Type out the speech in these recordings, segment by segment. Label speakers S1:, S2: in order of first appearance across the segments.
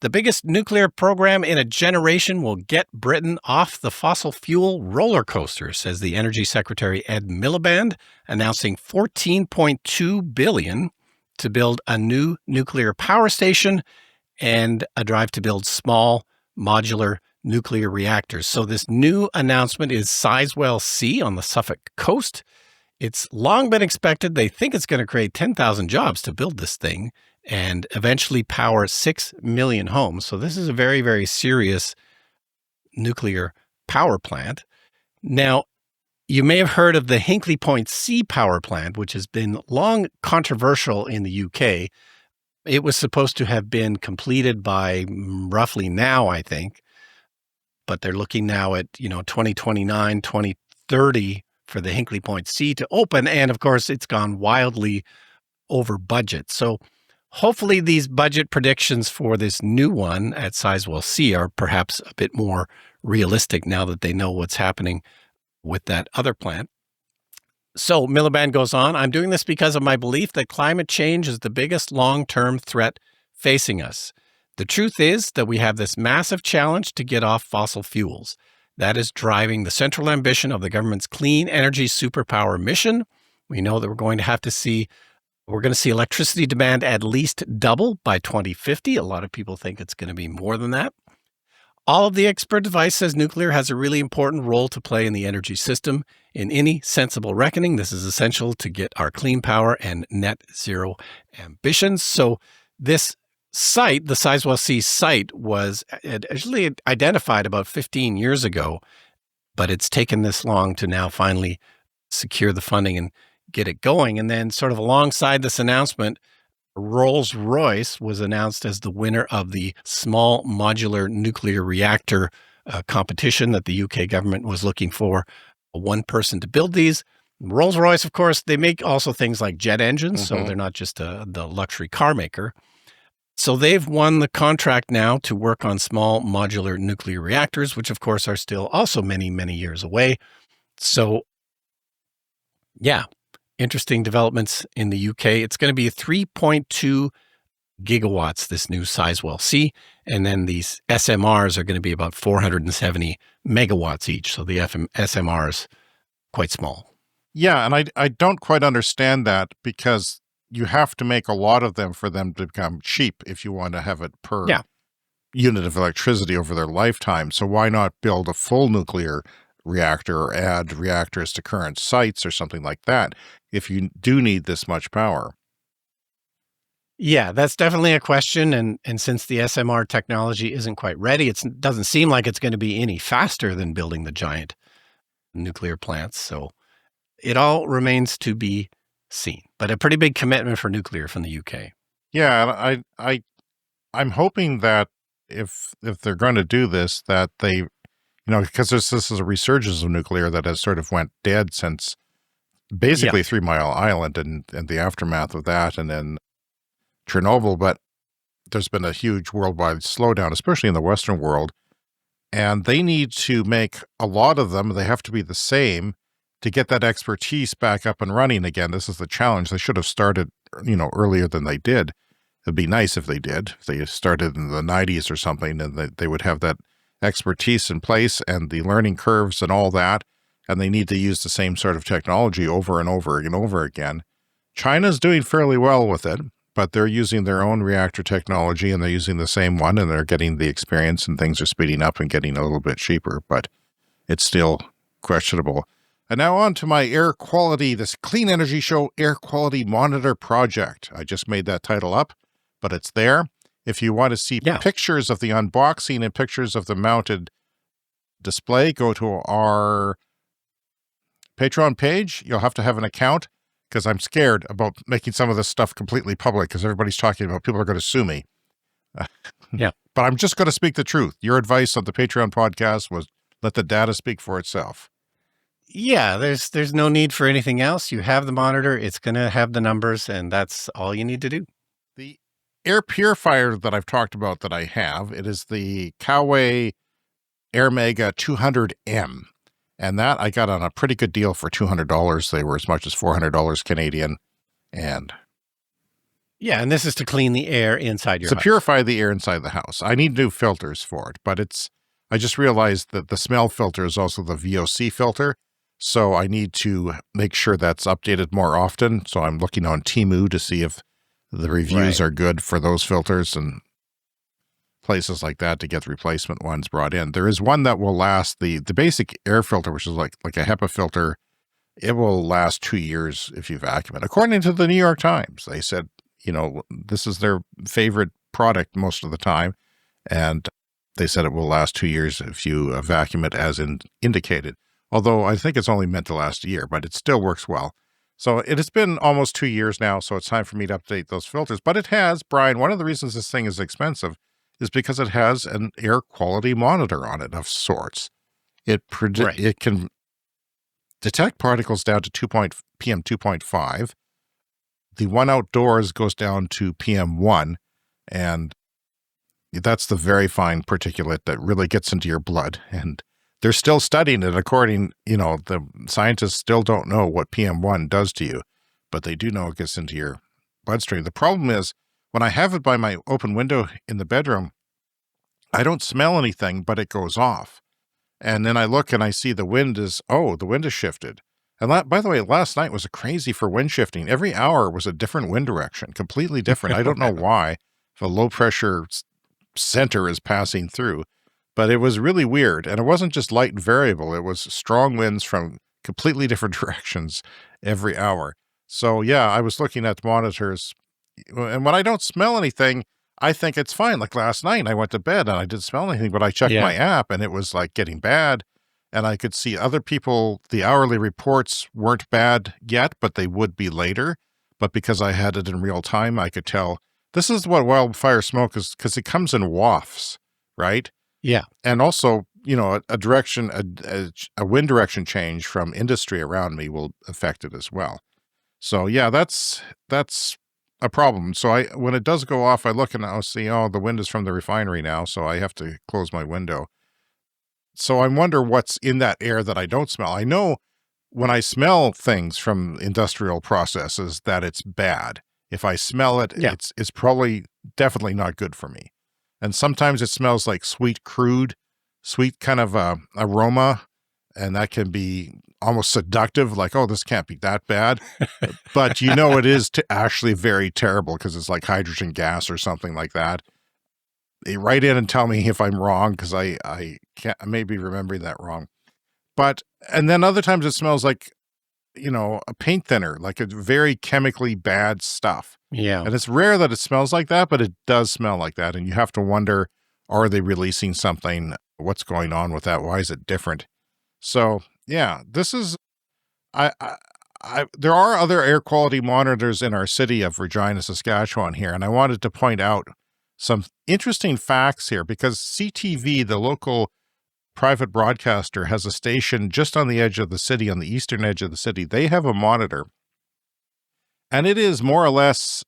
S1: The biggest nuclear program in a generation will get Britain off the fossil fuel roller coaster, says the Energy Secretary Ed Miliband, announcing $14.2 billion to build a new nuclear power station and a drive to build small modular nuclear reactors. So this new announcement is Sizewell C on the Suffolk coast. It's long been expected. They think it's going to create 10,000 jobs to build this thing and eventually power 6 million homes. So this is a very, very serious nuclear power plant. Now, you may have heard of the Hinkley Point C power plant, which has been long controversial in the UK. It was supposed to have been completed by roughly now, I think, but they're looking now at, 2029, 2030 for the Hinkley Point C to open. And of course, it's gone wildly over budget. So hopefully these budget predictions for this new one at Sizewell C are perhaps a bit more realistic now that they know what's happening with that other plant. So Miliband goes on, I'm doing this because of my belief that climate change is the biggest long-term threat facing us. The truth is that we have this massive challenge to get off fossil fuels. That is driving the central ambition of the government's clean energy superpower mission. We know that we're going to see electricity demand at least double by 2050. A lot of people think it's going to be more than that. All of the expert advice says nuclear has a really important role to play in the energy system. In any sensible reckoning, this is essential to get our clean power and net zero ambitions. So this site, the Sizewell C site, was actually identified about 15 years ago, but it's taken this long to now finally secure the funding and get it going. And then sort of alongside this announcement, Rolls-Royce was announced as the winner of the small modular nuclear reactor competition that the UK government was looking for one person to build these. Rolls-Royce, of course, they make also things like jet engines, so they're not just the luxury car maker. So they've won the contract now to work on small modular nuclear reactors, which of course are still also many, many years away. So yeah, interesting developments in the UK. It's going to be 3.2 gigawatts, this new Sizewell C, and then these SMRs are going to be about 470 megawatts each. So the SMRs quite small.
S2: Yeah, and I don't quite understand that because you have to make a lot of them for them to become cheap if you want to have it per unit of electricity over their lifetime. So why not build a full nuclear reactor or add reactors to current sites or something like that if you do need this much power?
S1: Yeah, that's definitely a question. And since the SMR technology isn't quite ready, it doesn't seem like it's going to be any faster than building the giant nuclear plants. So it all remains to be seen, but a pretty big commitment for nuclear from the UK.
S2: Yeah, I'm hoping that if they're going to do this, that they, because this is a resurgence of nuclear that has sort of went dead since basically 3 Mile Island and the aftermath of that, and then Chernobyl. But there's been a huge worldwide slowdown, especially in the Western world, and they need to make a lot of them. They have to be the same to get that expertise back up and running again. This is the challenge. They should have started, earlier than they did. It'd be nice if they did. If they started in the 90s or something, and they would have that expertise in place and the learning curves and all that. And they need to use the same sort of technology over and over and over again. China's doing fairly well with it, but they're using their own reactor technology and they're using the same one and they're getting the experience and things are speeding up and getting a little bit cheaper, but it's still questionable. And now on to my air quality, this Clean Energy Show Air Quality Monitor Project. I just made that title up, but it's there. If you want to see pictures of the unboxing and pictures of the mounted display, go to our Patreon page. You'll have to have an account because I'm scared about making some of this stuff completely public because everybody's talking about people are going to sue me. But I'm just going to speak the truth. Your advice on the Patreon podcast was let the data speak for itself.
S1: Yeah, there's no need for anything else. You have the monitor, it's going to have the numbers, and that's all you need to do.
S2: The air purifier that I've talked about that I have, it is the Coway Air Mega 200M. And that I got on a pretty good deal for $200. They were as much as $400 Canadian. And
S1: Yeah, and this is to clean the air inside your
S2: To
S1: house.
S2: purify the air inside the house. I need new filters for it, but I just realized that the smell filter is also the VOC filter. So I need to make sure that's updated more often. So I'm looking on Temu to see if the reviews
S1: Right.
S2: are good for those filters and places like that to get the replacement ones brought in. There is one that will last, the basic air filter, which is like a HEPA filter. It will last 2 years if you vacuum it. According to the New York Times, they said, this is their favorite product most of the time. And they said it will last 2 years if you vacuum it as indicated. Although I think it's only meant to last a year, but it still works well. So it has been almost 2 years now, so it's time for me to update those filters. But it has, Brian, one of the reasons this thing is expensive is because it has an air quality monitor on it of sorts. It can detect particles down to PM 2.5. The one outdoors goes down to PM 1, and that's the very fine particulate that really gets into your blood. And they're still studying it the scientists still don't know what PM1 does to you, but they do know it gets into your bloodstream. The problem is when I have it by my open window in the bedroom, I don't smell anything, but it goes off. And then I look and I see the wind is shifted. And by the way, last night was crazy for wind shifting. Every hour was a different wind direction, completely different. I don't know why. If a low pressure center is passing through, but it was really weird. And it wasn't just light and variable. It was strong winds from completely different directions every hour. So yeah, I was looking at monitors, and when I don't smell anything, I think it's fine. Like last night, I went to bed and I didn't smell anything, but I checked my app and it was like getting bad. And I could see other people, the hourly reports weren't bad yet, but they would be later. But because I had it in real time, I could tell this is what wildfire smoke is, because it comes in wafts, right?
S1: Yeah.
S2: And also, a direction, a wind direction change from industry around me will affect it as well. So yeah, that's a problem. So when it does go off, I look and I'll see, the wind is from the refinery now, so I have to close my window. So I wonder what's in that air that I don't smell. I know when I smell things from industrial processes that it's bad. If I smell it, it's probably definitely not good for me. And sometimes it smells like sweet kind of aroma, and that can be almost seductive, like, oh, this can't be that bad. But it is actually very terrible because it's like hydrogen gas or something like that. They write in and tell me if I'm wrong, because I may be remembering that wrong. And then other times it smells like, a paint thinner, like a very chemically bad stuff.
S1: Yeah.
S2: And it's rare that it smells like that, but it does smell like that. And you have to wonder, are they releasing something? What's going on with that? Why is it different? So yeah, this is, there are other air quality monitors in our city of Regina, Saskatchewan here. And I wanted to point out some interesting facts here because CTV, the local private broadcaster, has a station just on the edge of the city, on the eastern edge of the city. They have a monitor, and it is more or less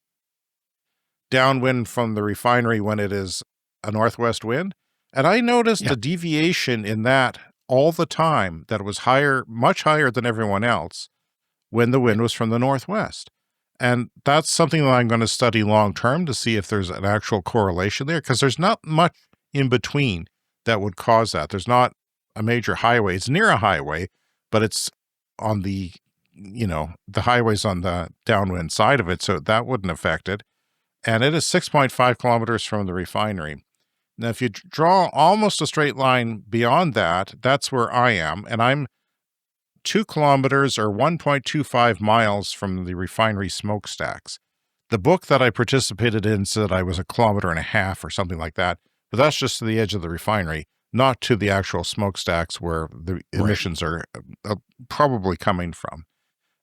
S2: downwind from the refinery when it is a northwest wind. And I noticed a deviation in that all the time, that it was higher, much higher than everyone else when the wind was from the northwest. And that's something that I'm going to study long term to see if there's an actual correlation there, because there's not much in between that would cause that. There's not a major highway. It's near a highway, but it's on the, the highway's on the downwind side of it, so that wouldn't affect it. And it is 6.5 kilometers from the refinery. Now, if you draw almost a straight line beyond that, that's where I am, and I'm 2 kilometers or 1.25 miles from the refinery smokestacks. The book that I participated in said I was 1.5 kilometers or something like that, but that's just to the edge of the refinery, not to the actual smokestacks where the emissions are probably coming from.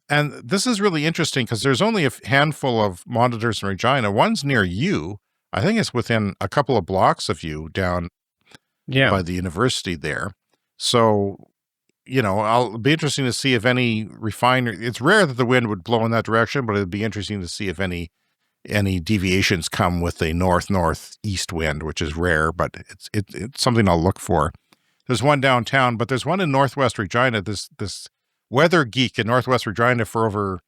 S2: And this is really interesting because there's only a handful of monitors in Regina. One's near you. I think it's within a couple of blocks of you down by the university there. So, I'll be interesting to see if any refinery, it's rare that the wind would blow in that direction, but it'd be interesting to see if any deviations come with a northeast wind, which is rare, but it's something I'll look for. There's one downtown, but there's one in northwest Regina. This weather geek in northwest Regina for over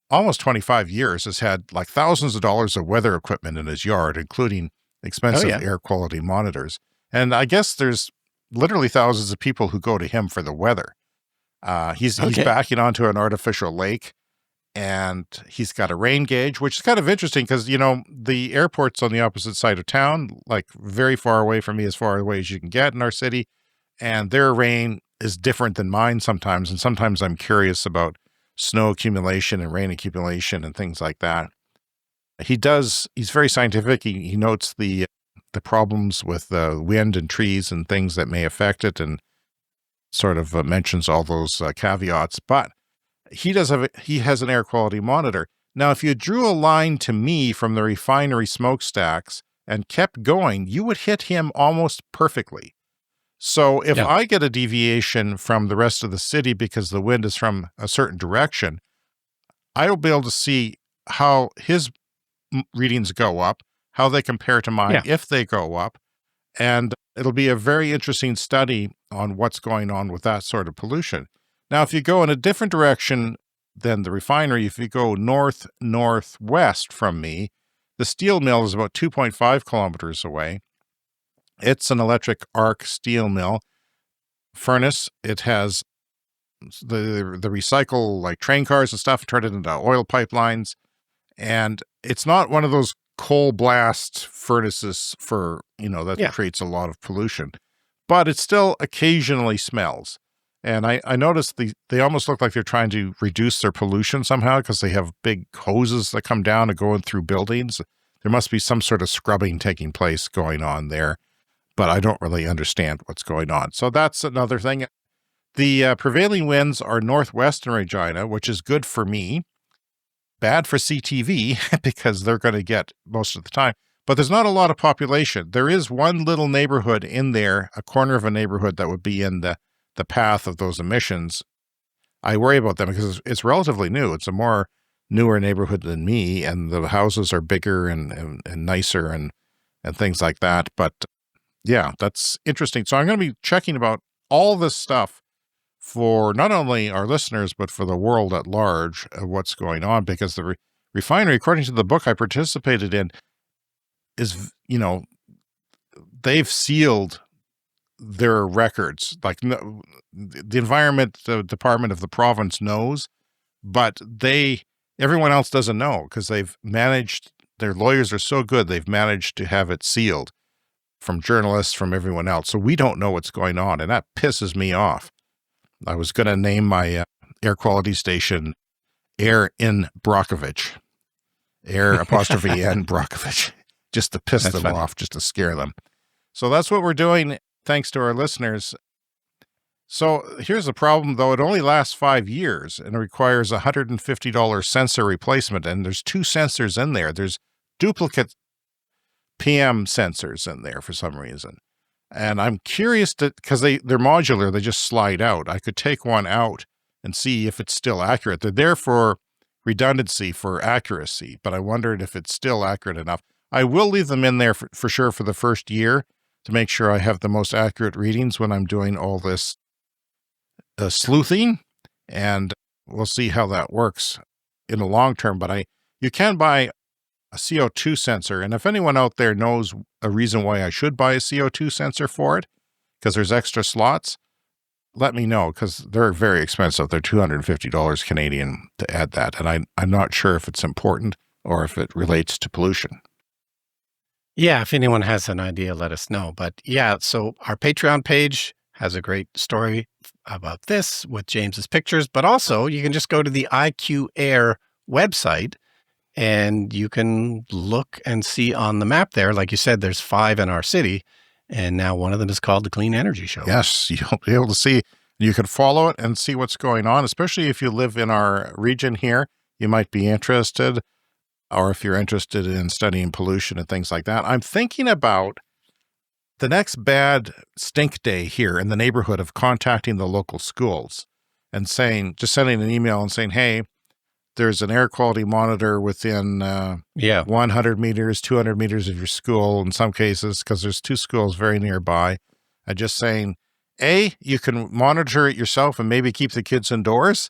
S2: almost 25 years has had like thousands of dollars of weather equipment in his yard, including expensive
S1: yeah.
S2: air quality monitors. And I guess there's literally thousands of people who go to him for the weather. He's
S1: Okay.
S2: backing onto an artificial lake, and he's got a rain gauge, which is kind of interesting because, the airport's on the opposite side of town, like very far away from me, as far away as you can get in our city. And their rain is different than mine sometimes. And sometimes I'm curious about snow accumulation and rain accumulation and things like that. He's very scientific. He notes the problems with the wind and trees and things that may affect it, and sort of mentions all those caveats. But he has an air quality monitor. Now, if you drew a line to me from the refinery smokestacks and kept going, you would hit him almost perfectly. So if
S1: Yeah.
S2: I get a deviation from the rest of the city because the wind is from a certain direction, I will be able to see how his readings go up, how they compare to mine,
S1: Yeah.
S2: if they go up. And it'll be a very interesting study on what's going on with that sort of pollution. Now, if you go in a different direction than the refinery, if you go northwest from me, the steel mill is about 2.5 kilometers away. It's an electric arc steel mill furnace. It has the recycle like train cars and stuff, turn it into oil pipelines. And it's not one of those coal blast furnaces that creates a lot of pollution, but it still occasionally smells. And I noticed they almost look like they're trying to reduce their pollution somehow because they have big hoses that come down and going through buildings. There must be some sort of scrubbing taking place going on there, but I don't really understand what's going on. So that's another thing. The prevailing winds are northwest in Regina, which is good for me. Bad for CTV because they're going to get most of the time. But there's not a lot of population. There is one little neighborhood in there, a corner of a neighborhood that would be in the path of those emissions. I worry about them because it's relatively new. It's a more newer neighborhood than me, and the houses are bigger and nicer and things like that. But yeah, that's interesting. So I'm going to be checking about all this stuff for not only our listeners, but for the world at large, what's going on, because the refinery, according to the book I participated in, is, they've sealed their records. Like the environment department of the province knows, but everyone else doesn't know because their lawyers are so good, they've managed to have it sealed from journalists, from everyone else. So we don't know what's going on, and that pisses me off. I was going to name my air quality station Air in Brockovich, Air apostrophe N Brockovich, just to piss them off, just to scare them. So that's what we're doing, thanks to our listeners. So here's the problem, though. It only lasts 5 years, and it requires a $150 sensor replacement, and there's 2 sensors in there. There's duplicate PM sensors in there for some reason. And I'm curious because they're modular, they just slide out. I could take one out and see if it's still accurate. They're there for redundancy, for accuracy, but I wondered if it's still accurate enough. I will leave them in there for sure for the first year to make sure I have the most accurate readings when I'm doing all this sleuthing, and we'll see how that works in the long term. But you can buy a CO2 sensor. And if anyone out there knows a reason why I should buy a CO2 sensor for it, because there's extra slots, let me know, because they're very expensive. They're $250 Canadian to add that. And I'm not sure if it's important or if it relates to pollution.
S1: Yeah, if anyone has an idea, let us know. But yeah, so our Patreon page has a great story about this with James's pictures, but also you can just go to the IQ Air website and you can look and see on the map there, like you said, there's 5 in our city, and now one of them is called the Clean Energy Show.
S2: Yes, you'll be able to see, you can follow it and see what's going on, especially if you live in our region here. You might be interested, or if you're interested in studying pollution and things like that. I'm thinking about the next bad stink day here in the neighborhood of contacting the local schools and just sending an email and saying, hey, there's an air quality monitor within 100 meters, 200 meters of your school in some cases, because there's 2 schools very nearby. And just saying, A, you can monitor it yourself and maybe keep the kids indoors.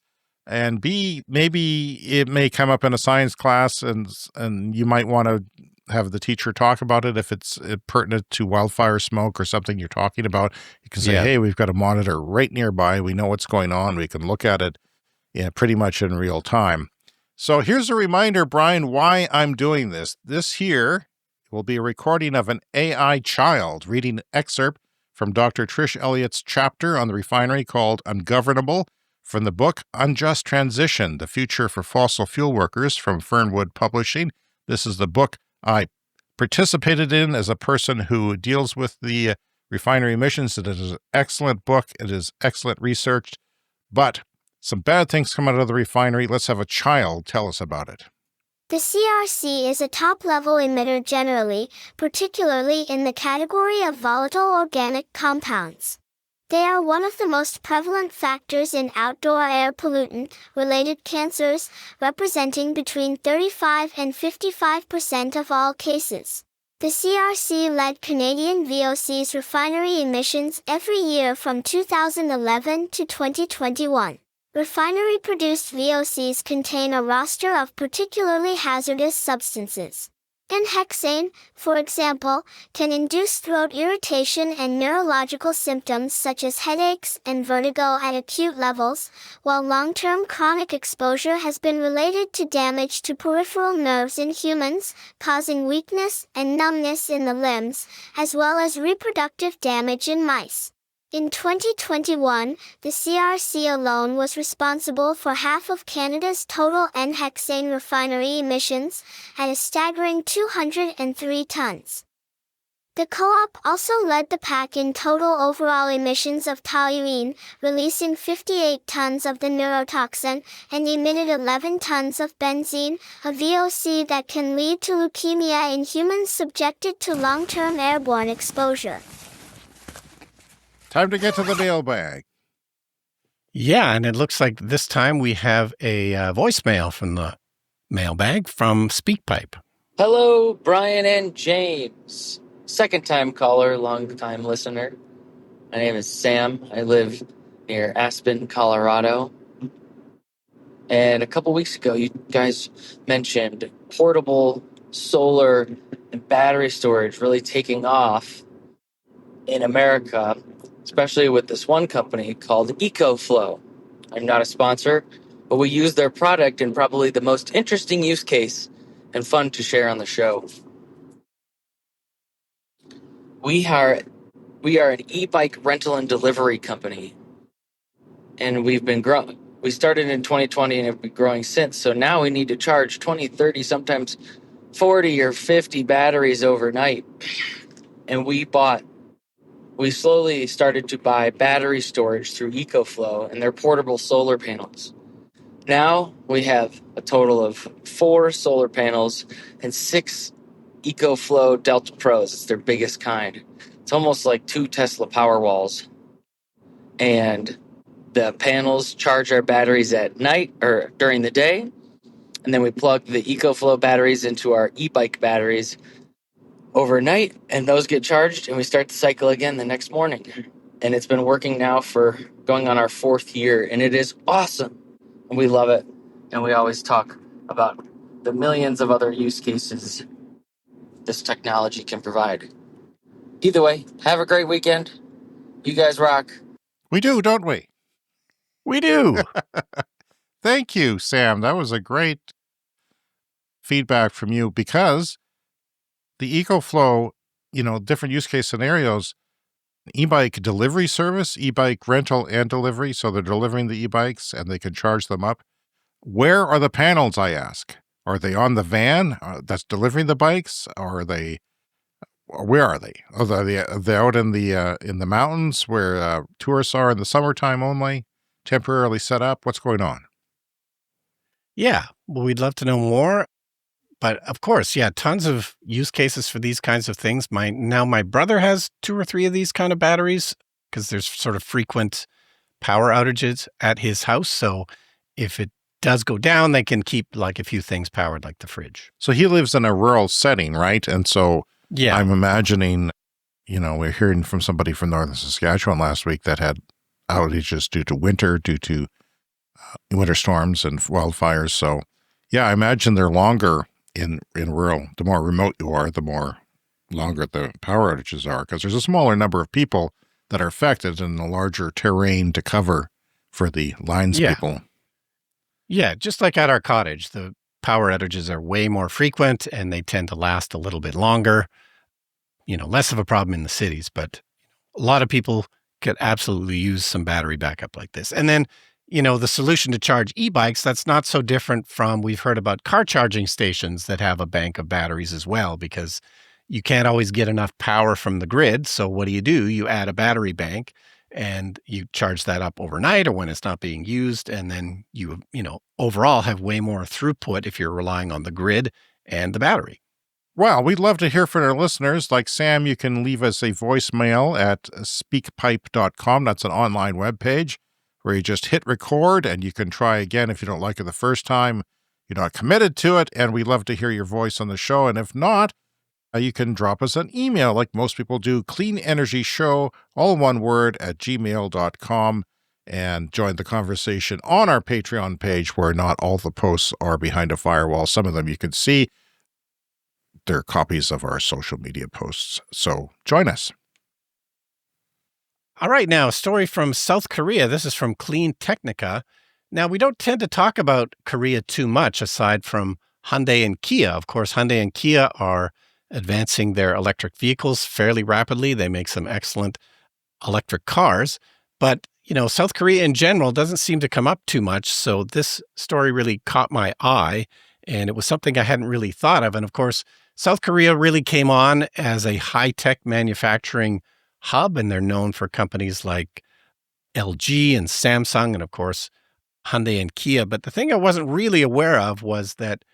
S2: And B, maybe it may come up in a science class, and you might want to have the teacher talk about it if it's pertinent to wildfire smoke or something you're talking about. You can say,
S1: Yeah.
S2: hey, we've got a monitor right nearby. We know what's going on. We can look at it pretty much in real time. So here's a reminder, Brian, why I'm doing this. This here will be a recording of an AI child reading an excerpt from Dr. Trish Elliott's chapter on the refinery called Ungovernable from the book Unjust Transition, The Future for Fossil Fuel Workers from Fernwood Publishing. This is the book I participated in as a person who deals with the refinery emissions. It is an excellent book. It is excellent research, but some bad things come out of the refinery. Let's have a child tell us about it.
S3: The CRC is a top-level emitter generally, particularly in the category of volatile organic compounds. They are one of the most prevalent factors in outdoor air pollutant-related cancers, representing between 35 and 55% of all cases. The CRC led Canadian VOC's refinery emissions every year from 2011 to 2021. Refinery-produced VOCs contain a roster of particularly hazardous substances. N-hexane, for example, can induce throat irritation and neurological symptoms such as headaches and vertigo at acute levels, while long-term chronic exposure has been related to damage to peripheral nerves in humans, causing weakness and numbness in the limbs, as well as reproductive damage in mice. In 2021, the CRC alone was responsible for half of Canada's total N-hexane refinery emissions, at a staggering 203 tons. The co-op also led the pack in total overall emissions of toluene, releasing 58 tons of the neurotoxin, and emitted 11 tons of benzene, a VOC that can lead to leukemia in humans subjected to long-term airborne exposure.
S2: Time to get to the mailbag.
S1: Yeah, and it looks like this time we have a voicemail from the mailbag from SpeakPipe.
S4: Hello, Brian and James. Second-time caller, long-time listener. My name is Sam. I live near Aspen, Colorado. And a couple weeks ago, you guys mentioned portable solar and battery storage really taking off in America, especially with this one company called EcoFlow. I'm not a sponsor, but we use their product in probably the most interesting use case and fun to share on the show. We are an e-bike rental and delivery company, and we've been growing. We started in 2020 and have been growing since, so now we need to charge 20, 30, sometimes 40 or 50 batteries overnight. And we slowly started to buy battery storage through EcoFlow and their portable solar panels. Now we have a total of 4 solar panels and 6 EcoFlow Delta Pros. It's their biggest kind. It's almost like 2 Tesla Powerwalls. And the panels charge our batteries at night or during the day. And then we plug the EcoFlow batteries into our e-bike batteries overnight, and those get charged, and we start the cycle again the next morning. And it's been working now for going on our 4th year, and it is awesome. And we love it. And we always talk about the millions of other use cases this technology can provide. Either way, have a great weekend. You guys rock.
S2: We do, don't we?
S1: We do.
S2: Thank you, Sam. That was a great feedback from you, because the EcoFlow, different use case scenarios, e-bike delivery service, e-bike rental and delivery. So they're delivering the e-bikes and they can charge them up. Where are the panels, I ask? Are they on the van that's delivering the bikes? Or where are they? Are they out in the mountains where tourists are in the summertime only, temporarily set up? What's going on?
S1: Yeah, well, we'd love to know more. But of course, yeah, tons of use cases for these kinds of things. My brother has 2 or 3 of these kind of batteries because there's sort of frequent power outages at his house. So if it does go down, they can keep like a few things powered, like the fridge.
S2: So he lives in a rural setting, right? And so
S1: Yeah,
S2: I'm imagining, we're hearing from somebody from northern Saskatchewan last week that had outages due to winter, due to winter storms and wildfires. So, yeah, I imagine they're longer in rural. The more remote you are, the more longer the power outages are, because there's a smaller number of people that are affected and a larger terrain to cover for the lines
S1: Yeah.
S2: people.
S1: Yeah, just like at our cottage, the power outages are way more frequent and they tend to last a little bit longer. Less of a problem in the cities, but a lot of people could absolutely use some battery backup like this. And then, the solution to charge e-bikes, that's not so different from we've heard about car charging stations that have a bank of batteries as well, because you can't always get enough power from the grid. So what do? You add a battery bank and you charge that up overnight or when it's not being used. And then you overall have way more throughput if you're relying on the grid and the battery.
S2: Well, we'd love to hear from our listeners. Like Sam, you can leave us a voicemail at speakpipe.com. That's an online webpage where you just hit record and you can try again if you don't like it the first time. You're not committed to it, and we'd love to hear your voice on the show. And if not, you can drop us an email like most people do, cleanenergyshow, all one word, at gmail.com, and join the conversation on our Patreon page where not all the posts are behind a firewall. Some of them you can see. They're copies of our social media posts. So join us.
S1: All right, now a story from South Korea. This is from Clean Technica. Now, we don't tend to talk about Korea too much aside from Hyundai and Kia. Of course, Hyundai and Kia are advancing their electric vehicles fairly rapidly. They make some excellent electric cars. But, South Korea in general doesn't seem to come up too much. So this story really caught my eye, and it was something I hadn't really thought of. And of course, South Korea really came on as a high-tech manufacturing hub, and they're known for companies like LG and Samsung, and of course, Hyundai and Kia. But the thing I wasn't really aware of was that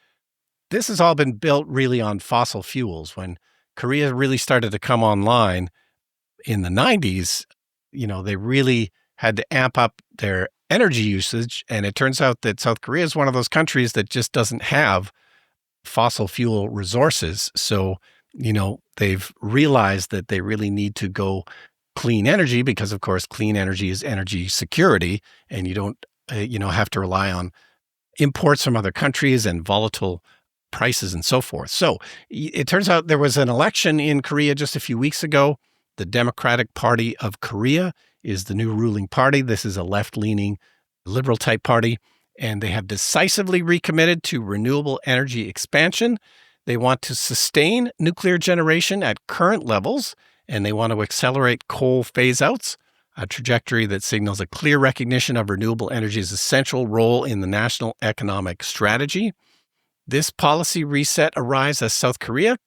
S1: this has all been built really on fossil fuels. When Korea really started to come online in the 90s, they really had to amp up their energy usage. And it turns out that South Korea is one of those countries that just doesn't have fossil fuel resources. So, they've realized that they really need to go clean energy because, of course, clean energy is energy security, and you don't, have to rely on imports from other countries and volatile prices and so forth. So it turns out there was an election in Korea just a few weeks ago. The Democratic Party of Korea is the new ruling party. This is a left-leaning liberal type party, and they have decisively recommitted to renewable energy expansion. They want to sustain nuclear generation at current levels, and they want to accelerate coal phase-outs, a trajectory that signals a clear recognition of renewable energy's essential role in the national economic strategy. This policy reset arrives as South Korea,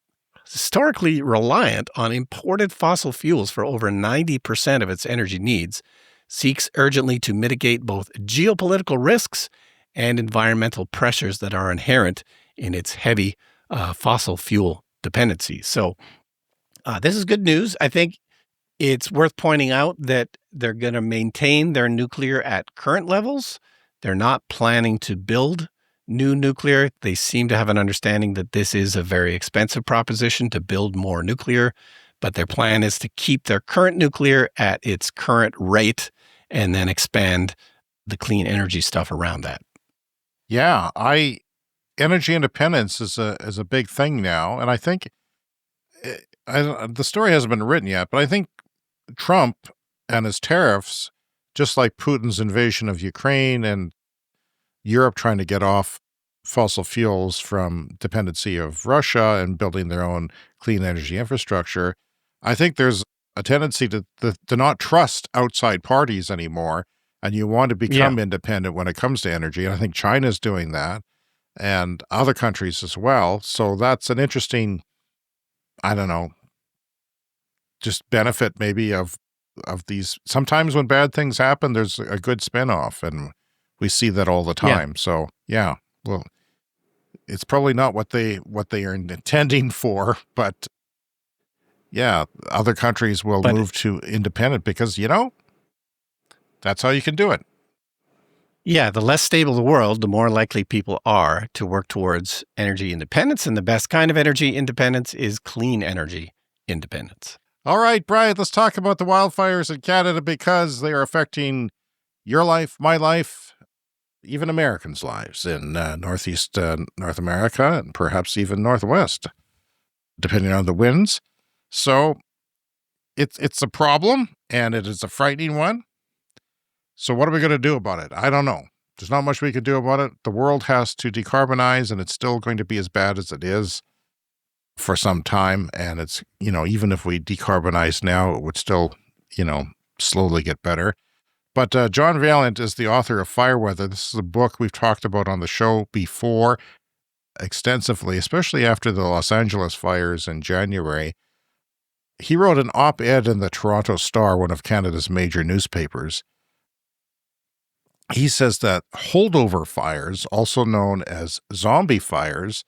S1: historically reliant on imported fossil fuels for over 90% of its energy needs, seeks urgently to mitigate both geopolitical risks and environmental pressures that are inherent in its heavy fossil fuel dependency. So this is good news. I think it's worth pointing out that they're going to maintain their nuclear at current levels. They're not planning to build new nuclear. They seem to have an understanding that this is a very expensive proposition to build more nuclear, but their plan is to keep their current nuclear at its current rate and then expand the clean energy stuff around that.
S2: Yeah, energy independence is a big thing now, and I think the story hasn't been written yet, but I think Trump and his tariffs, just like Putin's invasion of Ukraine and Europe trying to get off fossil fuels from dependency of Russia and building their own clean energy infrastructure, I think there's a tendency to not trust outside parties anymore, and you want to become independent when it comes to energy. And I think China's doing that, and other countries as well. So that's an interesting, I don't know, just benefit maybe of these. Sometimes when bad things happen, there's a good spinoff, and we see that all the time. So yeah, well, it's probably not what they are intending for, but yeah, other countries will move to independent because, that's how you can do it.
S1: Yeah, the less stable the world, the more likely people are to work towards energy independence. And the best kind of energy independence is clean energy independence.
S2: All right, Brian, let's talk about the wildfires in Canada because they are affecting your life, my life, even Americans' lives in Northeast North America and perhaps even Northwest, depending on the winds. So it's a problem, and it is a frightening one. So what are we going to do about it? I don't know. There's not much we can do about it. The world has to decarbonize, and it's still going to be as bad as it is for some time. And it's, even if we decarbonize now, it would still, slowly get better. But John Vaillant is the author of Fireweather. This is a book we've talked about on the show before extensively, especially after the Los Angeles fires in January. He wrote an op-ed in the Toronto Star, one of Canada's major newspapers. He says that holdover fires, also known as zombie fires,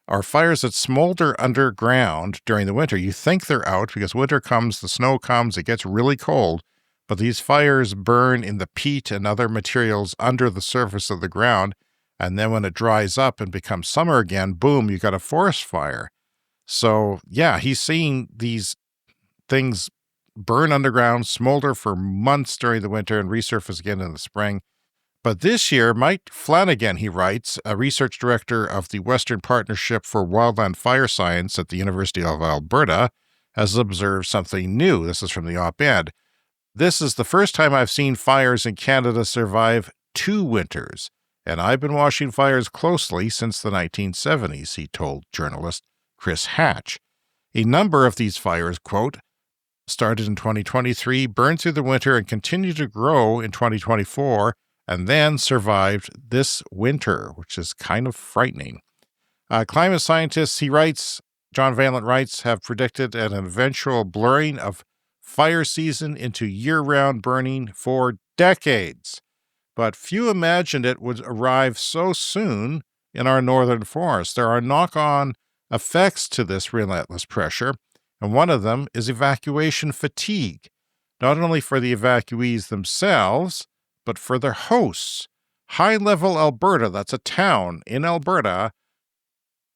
S2: are fires that smolder underground during the winter. You think they're out because winter comes, the snow comes, it gets really cold, but these fires burn in the peat and other materials under the surface of the ground, and then when it dries up and becomes summer again, boom, you got a forest fire. So, yeah, he's seeing these things burn underground, smolder for months during the winter, and resurface again in the spring. But this year, Mike Flanagan, he writes, a research director of the Western Partnership for Wildland Fire Science at the University of Alberta, has observed something new. This is from the op-ed. This is the first time I've seen fires in Canada survive 2 winters, and I've been watching fires closely since the 1970s, he told journalist Chris Hatch. A number of these fires, quote, started in 2023, burned through the winter, and continued to grow in 2024, and then survived this winter, which is kind of frightening. Climate scientists, John Vaillant writes, have predicted an eventual blurring of fire season into year-round burning for decades. But few imagined it would arrive so soon in our northern forests. There are knock-on effects to this relentless pressure, and one of them is evacuation fatigue, not only for the evacuees themselves, but for their hosts. High Level Alberta, that's a town in Alberta,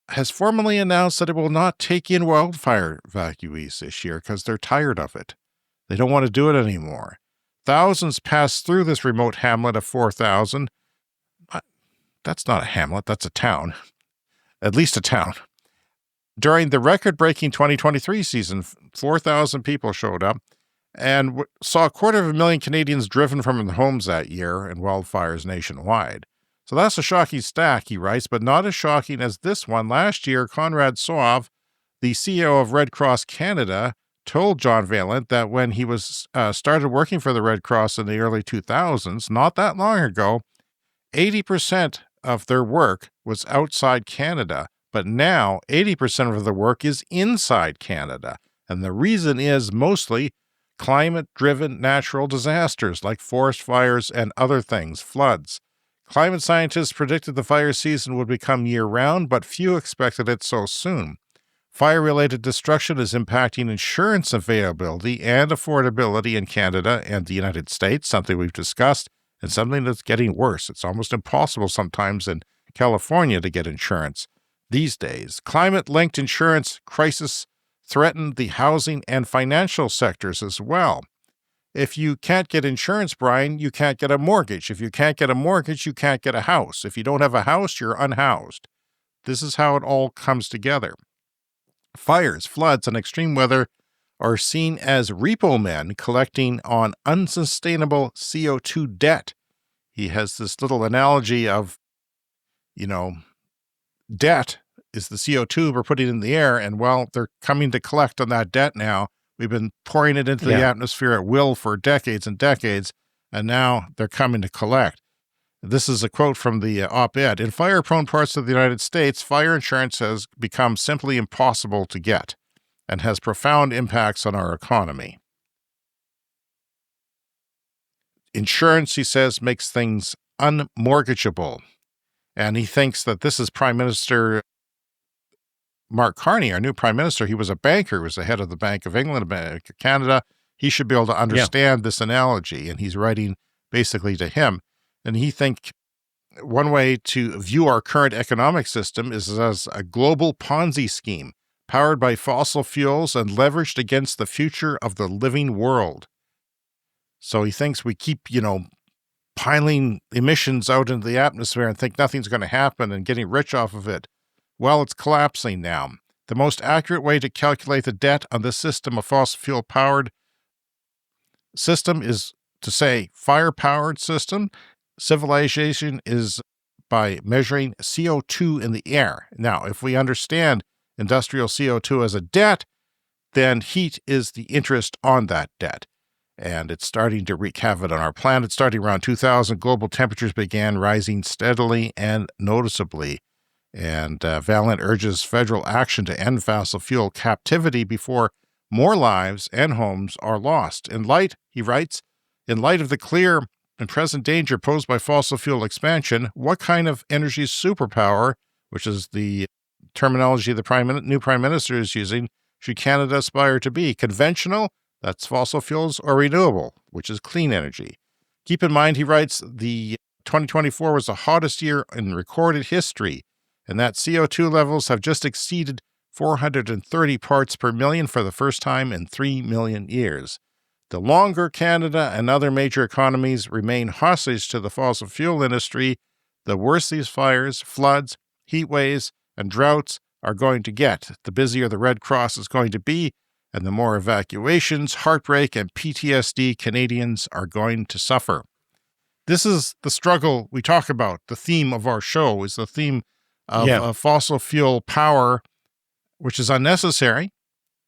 S2: has formally announced that it will not take in wildfire evacuees this year because they're tired of it. They don't want to do it anymore. Thousands pass through this remote hamlet of 4,000. That's not a hamlet, that's a town. At least a town. During the record-breaking 2023 season, 4,000 people showed up and saw 250,000 Canadians driven from their homes that year in wildfires nationwide. So that's a shocking stack, he writes, but not as shocking as this one. Last year, Conrad Soave, the CEO of Red Cross Canada, told John Vaillant that when he was started working for the Red Cross in the early 2000s, not that long ago, 80% of their work was outside Canada. But now 80% of the work is inside Canada. And the reason is mostly climate-driven natural disasters like forest fires and other things, floods. Climate scientists predicted the fire season would become year-round, but few expected it so soon. Fire-related destruction is impacting insurance availability and affordability in Canada and the United States, something we've discussed, and something that's getting worse. It's almost impossible sometimes in California to get insurance these days. Climate-linked insurance crisis threaten the housing and financial sectors as well. If you can't get insurance, Brian, you can't get a mortgage. If you can't get a mortgage, you can't get a house. If you don't have a house, you're unhoused. This is how it all comes together. Fires, floods, and extreme weather are seen as repo men collecting on unsustainable CO2 debt. He has this little analogy of, debt is the CO2 we're putting in the air, and they're coming to collect on that debt now. We've been pouring it into the atmosphere at will for decades and decades, and now they're coming to collect. This is a quote from the op-ed. In fire-prone parts of the United States, fire insurance has become simply impossible to get and has profound impacts on our economy. Insurance, he says, makes things unmortgageable. And he thinks that this is Prime Minister Mark Carney, our new Prime Minister. He was a banker. He was the head of the Bank of England, Bank of Canada. He should be able to understand this analogy, and he's writing basically to him. And he thinks one way to view our current economic system is as a global Ponzi scheme, powered by fossil fuels and leveraged against the future of the living world. So he thinks we keep, piling emissions out into the atmosphere and think nothing's going to happen and getting rich off of it. Well, it's collapsing now. The most accurate way to calculate the debt on this system of fossil fuel powered system is to say fire-powered system. Civilization is by measuring CO2 in the air. Now, if we understand industrial CO2 as a debt, then heat is the interest on that debt. And it's starting to wreak havoc on our planet. Starting around 2000, global temperatures began rising steadily and noticeably. And Valent urges federal action to end fossil fuel captivity before more lives and homes are lost. He writes, in light of the clear and present danger posed by fossil fuel expansion, what kind of energy superpower, which is the terminology the new prime minister is using, should Canada aspire to be? Conventional, that's fossil fuels, or renewable, which is clean energy? Keep in mind, he writes, the 2024 was the hottest year in recorded history, and that CO2 levels have just exceeded 430 parts per million for the first time in 3 million years. The longer Canada and other major economies remain hostage to the fossil fuel industry, the worse these fires, floods, heat waves, and droughts are going to get. The busier the Red Cross is going to be, and the more evacuations, heartbreak, and PTSD Canadians are going to suffer. This is the struggle we talk about. The theme of our show is the theme of fossil fuel power, which is unnecessary.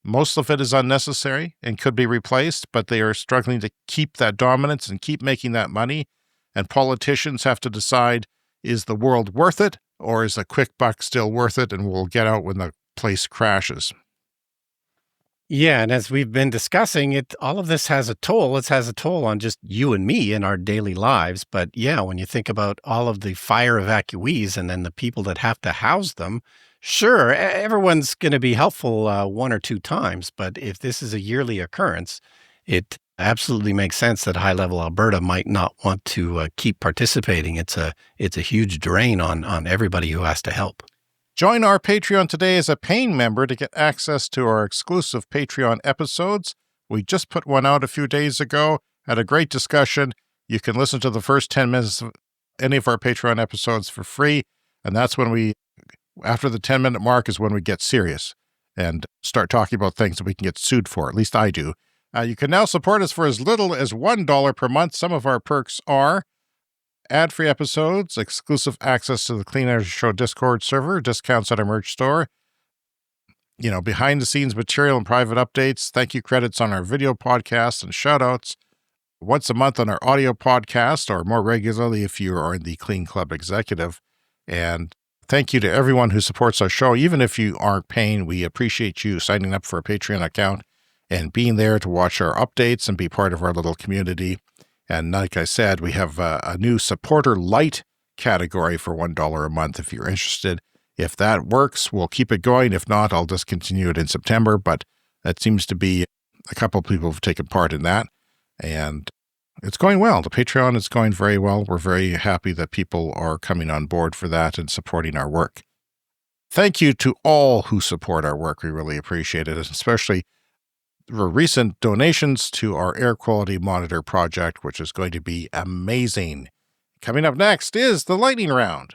S2: Most of it is unnecessary and could be replaced, but they are struggling to keep that dominance and keep making that money. And politicians have to decide, is the world worth it, or is a quick buck still worth it, and we'll get out when the place crashes?
S1: Yeah, and as we've been discussing, all of this has a toll. It has a toll on just you and me in our daily lives. But yeah, when you think about all of the fire evacuees and then the people that have to house them, sure, everyone's going to be helpful one or two times. But if this is a yearly occurrence, it absolutely makes sense that High Level Alberta might not want to keep participating. It's a huge drain on everybody who has to help.
S2: Join our Patreon today as a paying member to get access to our exclusive Patreon episodes. We just put one out a few days ago, had a great discussion. You can listen to the first 10 minutes of any of our Patreon episodes for free, and that's when after the 10-minute mark is when we get serious and start talking about things that we can get sued for. At least I do. You can now support us for as little as $1 per month. Some of our perks are ad-free episodes, exclusive access to the Clean Energy Show Discord server, discounts at our merch store, behind-the-scenes material and private updates, thank you credits on our video podcasts and shout-outs, once a month on our audio podcast, or more regularly if you are in the Clean Club Executive. And thank you to everyone who supports our show. Even if you aren't paying, we appreciate you signing up for a Patreon account and being there to watch our updates and be part of our little community. And like I said, we have a new supporter light category for $1 a month if you're interested. If that works, we'll keep it going. If not, I'll discontinue it in September. But that seems to be a couple of people have taken part in that. And it's going well. The Patreon is going very well. We're very happy that people are coming on board for that and supporting our work. Thank you to all who support our work. We really appreciate it, especially for recent donations to our air quality monitor project, which is going to be amazing. Coming up next is the lightning round.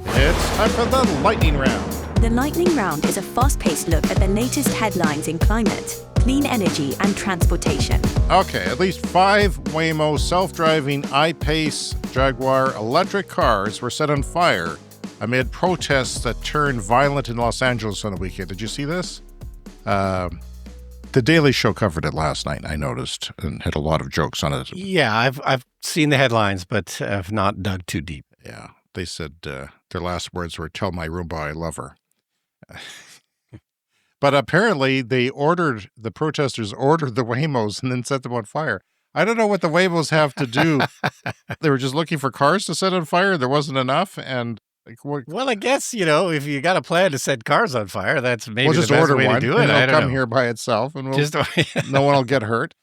S2: It's time for the lightning round.
S5: The lightning round is a fast-paced look at the latest headlines in climate, clean energy, and transportation.
S2: Okay, at least 5 Waymo self-driving I-Pace Jaguar electric cars were set on fire amid protests that turned violent in Los Angeles on the weekend. Did you see this? The Daily Show covered it last night, I noticed, and had a lot of jokes on it.
S1: Yeah, I've seen the headlines, but have not dug too deep.
S2: Yeah, they said their last words were, "Tell my Roomba I love her." But apparently the protesters ordered the Waymos and then set them on fire. I don't know what the Waymos have to do. They were just looking for cars to set on fire. There wasn't enough. And
S1: well, I guess, if you got a plan to set cars on fire, that's maybe
S2: we'll just
S1: the best
S2: order
S1: way
S2: one,
S1: to do it.
S2: And
S1: I
S2: it'll
S1: don't
S2: come
S1: know.
S2: here by itself and
S1: Just,
S2: no one will get hurt.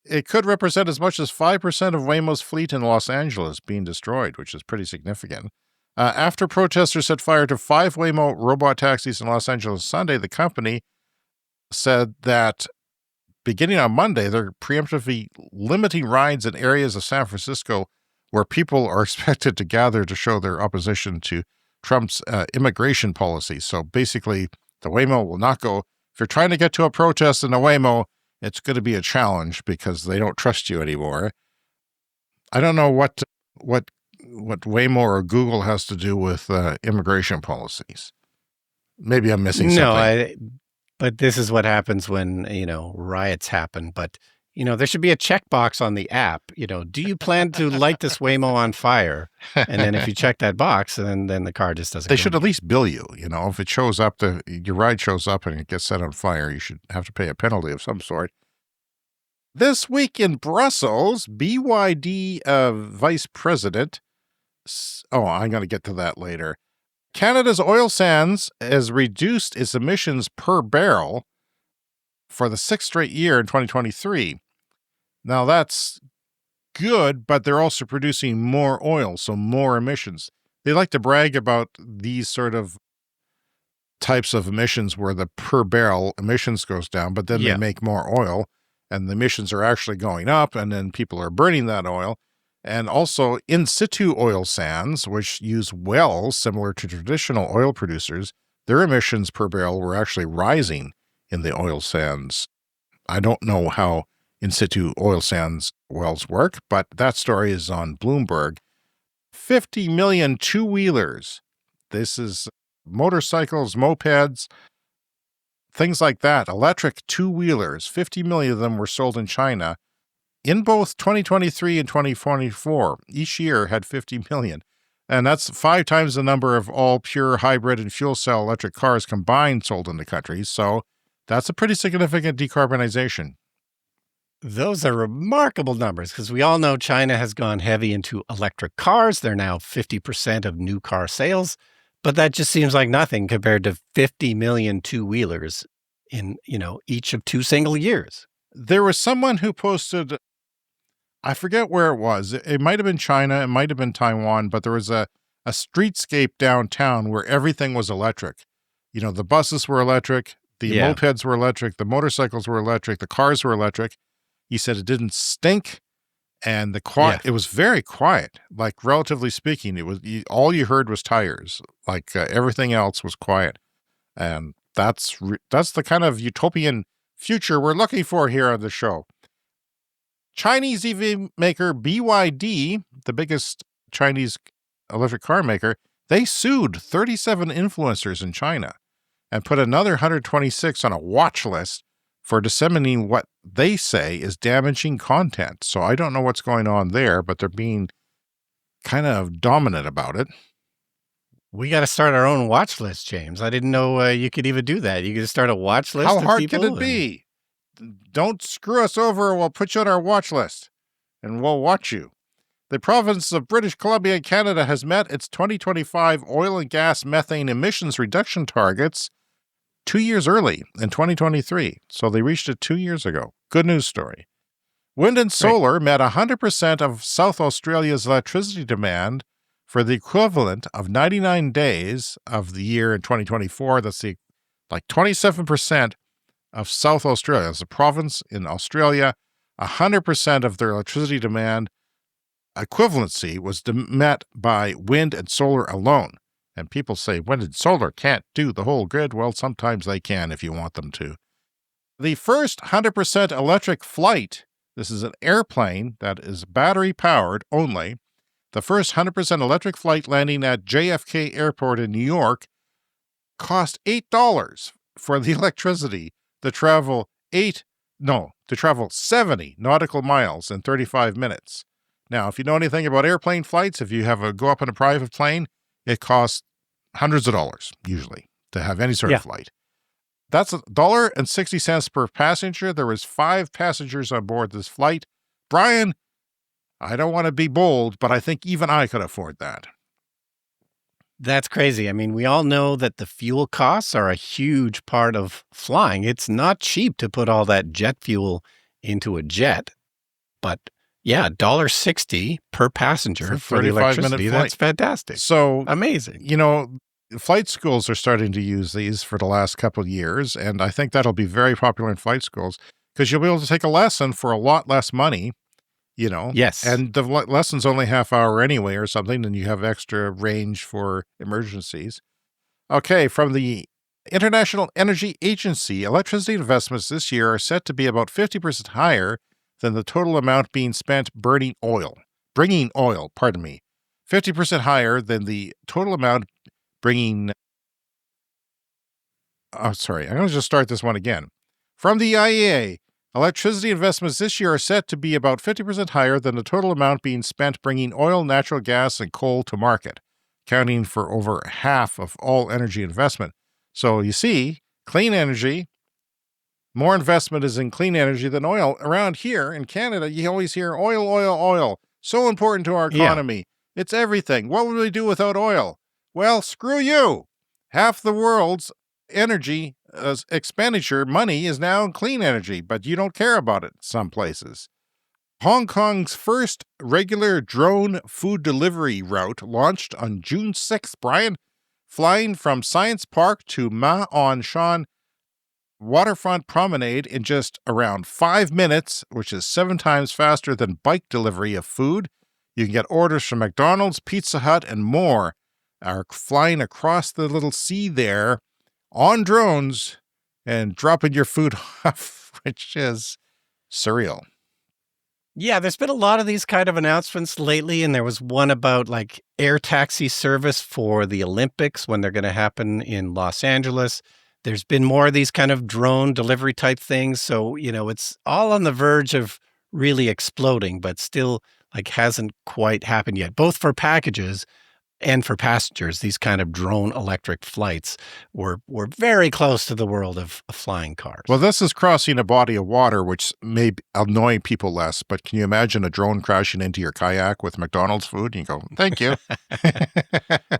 S2: It could represent as much as 5% of Waymo's fleet in Los Angeles being destroyed, which is pretty significant. After protesters set fire to 5 Waymo robot taxis in Los Angeles Sunday, the company said that beginning on Monday, they're preemptively limiting rides in areas of San Francisco where people are expected to gather to show their opposition to Trump's immigration policy. So basically, the Waymo will not go. If you're trying to get to a protest in a Waymo, it's going to be a challenge because they don't trust you anymore. I don't know what Waymo or Google has to do with immigration policies. Maybe I'm missing something.
S1: But this is what happens when, riots happen. But, there should be a checkbox on the app. Do you plan to light this Waymo on fire? And then if you check that box, then the car just doesn't
S2: They
S1: go
S2: should at
S1: anywhere.
S2: least bill you. If it shows up, your ride shows up and it gets set on fire, you should have to pay a penalty of some sort. This week in Brussels, BYD Vice President, I'm going to get to that later. Canada's oil sands has reduced its emissions per barrel for the 6th straight year in 2023. Now that's good, but they're also producing more oil, so more emissions. They like to brag about these sort of types of emissions where the per barrel emissions goes down, but then they make more oil and the emissions are actually going up, and then people are burning that oil. And also in situ oil sands, which use wells similar to traditional oil producers, their emissions per barrel were actually rising in the oil sands. I don't know how in situ oil sands wells work, but that story is on Bloomberg. 50 million two-wheelers. This is motorcycles, mopeds, things like that. Electric two-wheelers. 50 million of them were sold in China in both 2023 and 2024. Each year had 50 million. And that's 5 times the number of all pure hybrid and fuel cell electric cars combined sold in the country. So that's a pretty significant decarbonization.
S1: Those are remarkable numbers because we all know China has gone heavy into electric cars. They're now 50% of new car sales, but that just seems like nothing compared to 50 million two-wheelers in, each of 2 single years.
S2: There was someone who posted, I forget where it was. It might have been China, it might have been Taiwan, but there was a streetscape downtown where everything was electric. The buses were electric, the mopeds were electric, the motorcycles were electric, the cars were electric. He said it didn't stink, and it was very quiet. Like, relatively speaking, it was all you heard was tires. Like everything else was quiet, and that's the kind of utopian future we're looking for here on the show. Chinese EV maker BYD, the biggest Chinese electric car maker, they sued 37 influencers in China and put another 126 on a watch list for disseminating what they say is damaging content. So I don't know what's going on there, but they're being kind of dominant about it.
S1: We got to start our own watch list, James. I didn't know you could even do that. You could start a watch list.
S2: How
S1: of
S2: hard
S1: people
S2: can it be? Don't screw us over, or we'll put you on our watch list and we'll watch you. The province of British Columbia, Canada, has met its 2025 oil and gas methane emissions reduction targets 2 years early in 2023. So they reached it 2 years ago. Good news story. Wind and solar met 100% of South Australia's electricity demand for the equivalent of 99 days of the year in 2024. That's like 27% of South Australia. As a province in Australia, 100% of their electricity demand equivalency was met by wind and solar alone. And people say wind and solar can't do the whole grid. Well, sometimes they can if you want them to. The first 100% electric flight, this is an airplane that is battery powered only. The first 100% electric flight landing at JFK Airport in New York cost $8 for the electricity to travel 70 nautical miles in 35 minutes. Now, if you know anything about airplane flights, if you go up in a private plane, it costs hundreds of dollars, usually, to have any sort of flight. That's $1.60 per passenger. There was 5 passengers on board this flight. Brian, I don't want to be bold, but I think even I could afford that.
S1: That's crazy. I mean, we all know that the fuel costs are a huge part of flying. It's not cheap to put all that jet fuel into a jet, but Yeah, $1.60 per passenger for the
S2: 35-minute
S1: electricity.
S2: flight.
S1: That's fantastic.
S2: So,
S1: Amazing.
S2: flight schools are starting to use these for the last couple of years, and I think that'll be very popular in flight schools because you'll be able to take a lesson for a lot less money,
S1: Yes.
S2: and the lesson's only half hour anyway or something, and you have extra range for emergencies. Okay, from the International Energy Agency, electricity investments this year are set to be about 50% higher than the total amount being spent bringing oil, 50% higher than the total amount bringing. Oh, sorry. I'm going to just start this one again. From the IEA, electricity investments this year are set to be about 50% higher than the total amount being spent bringing oil, natural gas, and coal to market, accounting for over half of all energy investment. So you see, clean energy, more investment is in clean energy than oil. Around here in Canada, you always hear oil, oil, oil. So important to our economy. It's everything. What would we do without oil? Well, screw you. Half the world's energy expenditure money is now in clean energy, but you don't care about it some places. Hong Kong's first regular drone food delivery route launched on June 6th, Brian, flying from Science Park to Ma On Shan waterfront promenade in just around 5 minutes, which is 7 times faster than bike delivery of food. You can get orders from McDonald's, Pizza Hut, and more are flying across the little sea there on drones and dropping your food off, which is surreal.
S1: Yeah, there's been a lot of these kind of announcements lately, and there was one about like air taxi service for the Olympics when they're going to happen in Los Angeles. There's been more of these kind of drone delivery type things. So, it's all on the verge of really exploding, but still like hasn't quite happened yet, both for packages and for passengers. These kind of drone electric flights were very close to the world of flying cars.
S2: Well, this is crossing a body of water, which may annoy people less, but can you imagine a drone crashing into your kayak with McDonald's food? And you go, thank you.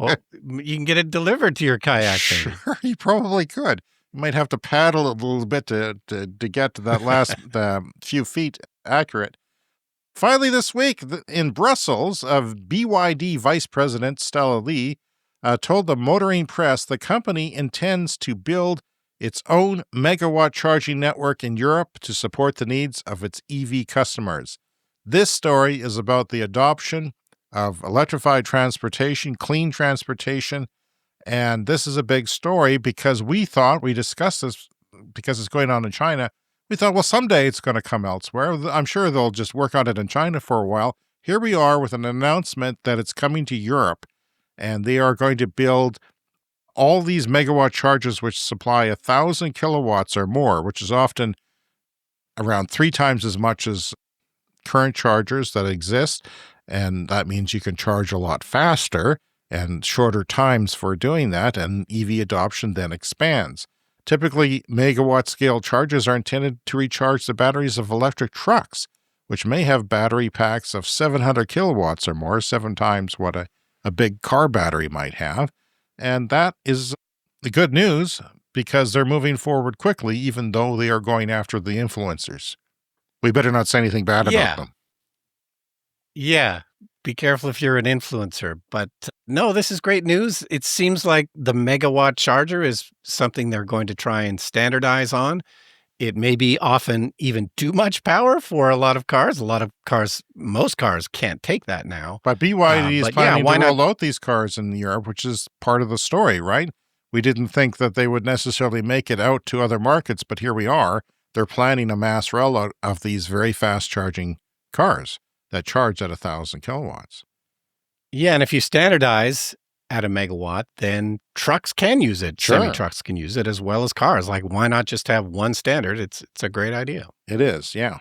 S1: Well, you can get it delivered to your kayak.
S2: Sure, you probably could. You might have to paddle a little bit to get to that last few feet accurate. Finally, this week in Brussels, BYD Vice President Stella Lee told the Motoring Press the company intends to build its own megawatt charging network in Europe to support the needs of its EV customers. This story is about the adoption of electrified transportation, clean transportation, and this is a big story because we discussed this because it's going on in China. We thought, well, someday it's going to come elsewhere. I'm sure they'll just work on it in China for a while. Here we are with an announcement that it's coming to Europe, and they are going to build all these megawatt chargers which supply 1,000 kilowatts or more, which is often around 3 times as much as current chargers that exist. And that means you can charge a lot faster and shorter times for doing that, and EV adoption then expands. Typically, megawatt-scale chargers are intended to recharge the batteries of electric trucks, which may have battery packs of 700 kilowatts or more, 7 times what a big car battery might have. And that is the good news because they're moving forward quickly, even though they are going after the influencers. We better not say anything bad about them.
S1: Yeah. Be careful if you're an influencer. But no, this is great news. It seems like the megawatt charger is something they're going to try and standardize on. It may be often even too much power for a lot of cars. Most cars can't take that now.
S2: But BYD is planning to roll out these cars in Europe, which is part of the story, right? We didn't think that they would necessarily make it out to other markets, but here we are. They're planning a mass rollout of these very fast charging cars that charge at 1,000 kilowatts.
S1: Yeah, and if you standardize at a megawatt, then trucks can use it.
S2: Sure.
S1: Semi-trucks can use it as well as cars. Like, why not just have one standard? It's a great idea.
S2: It is, yeah.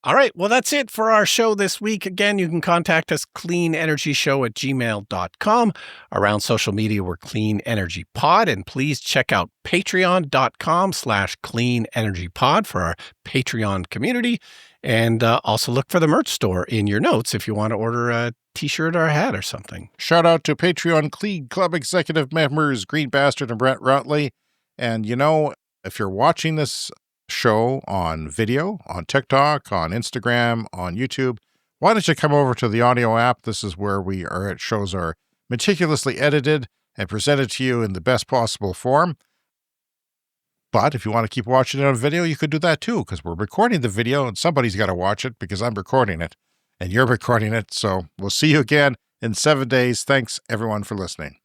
S1: All right, well, that's it for our show this week. Again, you can contact us, cleanenergyshow@gmail.com. Around social media, we're Clean Energy Pod. And please check out patreon.com/cleanenergypod for our Patreon community. And also look for the merch store in your notes if you want to order a t-shirt or a hat or something.
S2: Shout out to Patreon Clean Club executive members Green Bastard and Brett Rutley. And if you're watching this show on video, on TikTok, on Instagram, on YouTube, why don't you come over to the audio app? This is where our shows are meticulously edited and presented to you in the best possible form. But if you want to keep watching it on video, you could do that too, because we're recording the video and somebody's got to watch it because I'm recording it and you're recording it. So we'll see you again in 7 days. Thanks everyone for listening.